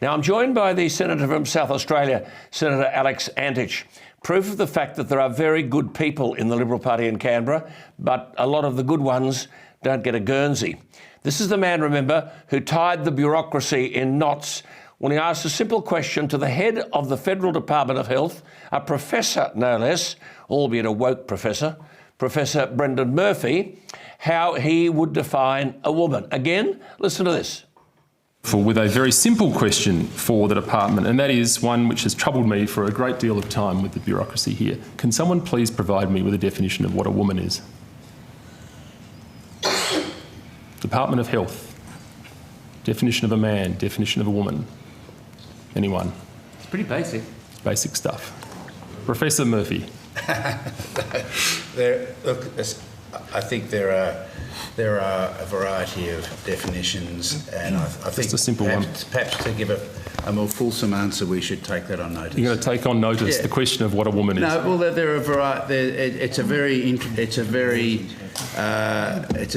Now, I'm joined by the Senator from South Australia, Senator Alex Antic. Proof of the fact that there are very good people in the Liberal Party in Canberra, but a lot of the good ones don't get a Guernsey. This is the man, remember, who tied the bureaucracy in knots when he asked a simple question to the head of the Federal Department of Health, a professor no less, albeit a woke professor, Professor Brendan Murphy, how he would define a woman. Again, listen to this. With a very simple question for the department, and that is one which has troubled me for a great deal of time with the bureaucracy here. Can someone please provide me with a definition of what a woman is? Department of Health. Definition of a man, definition of a woman. Anyone? It's pretty basic. Basic stuff. Professor Murphy. I think there are a variety of definitions, and I think just a simple perhaps to give a more fulsome answer, we should take that on notice. You're going to take on notice the question of what a woman is. No, well, there are a variety. It's a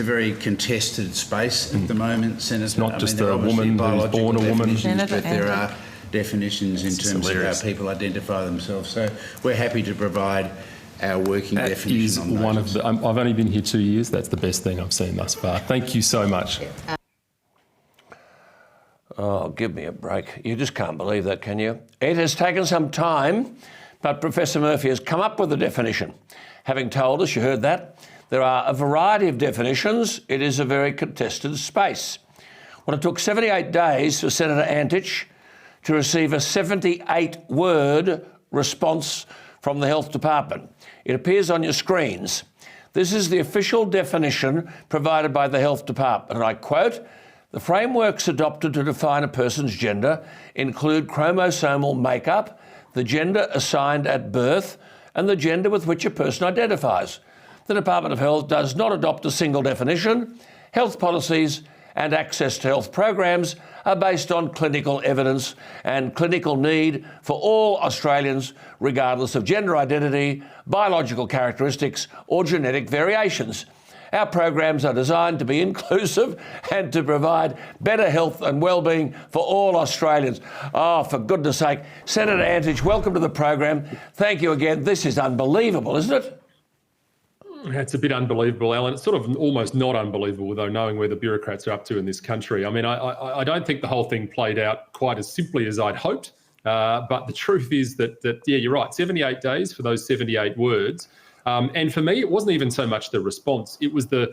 very contested space at the moment, Senator. It's not just a woman who's born a woman, but there are definitions in terms of how people identify themselves. So we're happy to provide our working definition on one of the. I've only been here 2 years. That's the best thing I've seen thus far. Thank you so much. Oh, give me a break. You just can't believe that, can you? It has taken some time, but Professor Murphy has come up with a definition. Having told us, you heard that, there are a variety of definitions. It is a very contested space. Well, it took 78 days for Senator Antic to receive a 78-word response from the Health Department. It appears on your screens. This is the official definition provided by the Health Department, and I quote, "The frameworks adopted to define a person's gender include chromosomal makeup, the gender assigned at birth, and the gender with which a person identifies. The Department of Health does not adopt a single definition. Health policies and access to health programs are based on clinical evidence and clinical need for all Australians, regardless of gender identity, biological characteristics or genetic variations. Our programs are designed to be inclusive and to provide better health and well-being for all Australians." Oh, for goodness sake. Senator Antic, welcome to the program. Thank you again. This is unbelievable, isn't it? It's a bit unbelievable, Alan. It's sort of almost not unbelievable, though, knowing where the bureaucrats are up to in this country. I mean, I don't think the whole thing played out quite as simply as I'd hoped. But the truth is that, yeah, you're right, 78 days for those 78 words. And for me, it wasn't even so much the response. It was the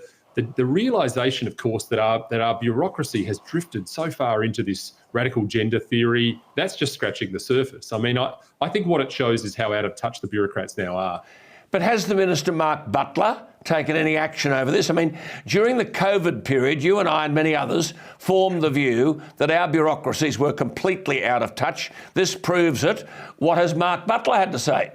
realisation, of course, that our bureaucracy has drifted so far into this radical gender theory. That's just scratching the surface. I mean, I think what it shows is how out of touch the bureaucrats now are. But has the Minister, Mark Butler, taken any action over this? I mean, during the COVID period, you and I and many others formed the view that our bureaucracies were completely out of touch. This proves it. What has Mark Butler had to say?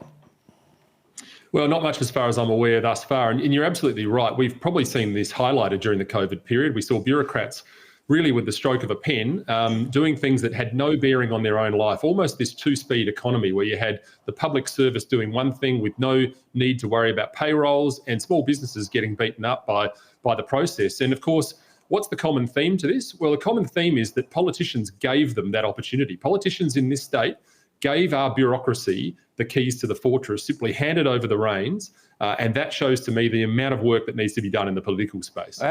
Well, not much as far as I'm aware thus far. And you're absolutely right. We've probably seen this highlighted during the COVID period. We saw bureaucrats really with the stroke of a pen, doing things that had no bearing on their own life, almost this two-speed economy where you had the public service doing one thing with no need to worry about payrolls and small businesses getting beaten up by the process. And of course, what's the common theme to this? Well, the common theme is that politicians gave them that opportunity. Politicians in this state gave our bureaucracy the keys to the fortress, simply handed over the reins, and that shows to me the amount of work that needs to be done in the political space.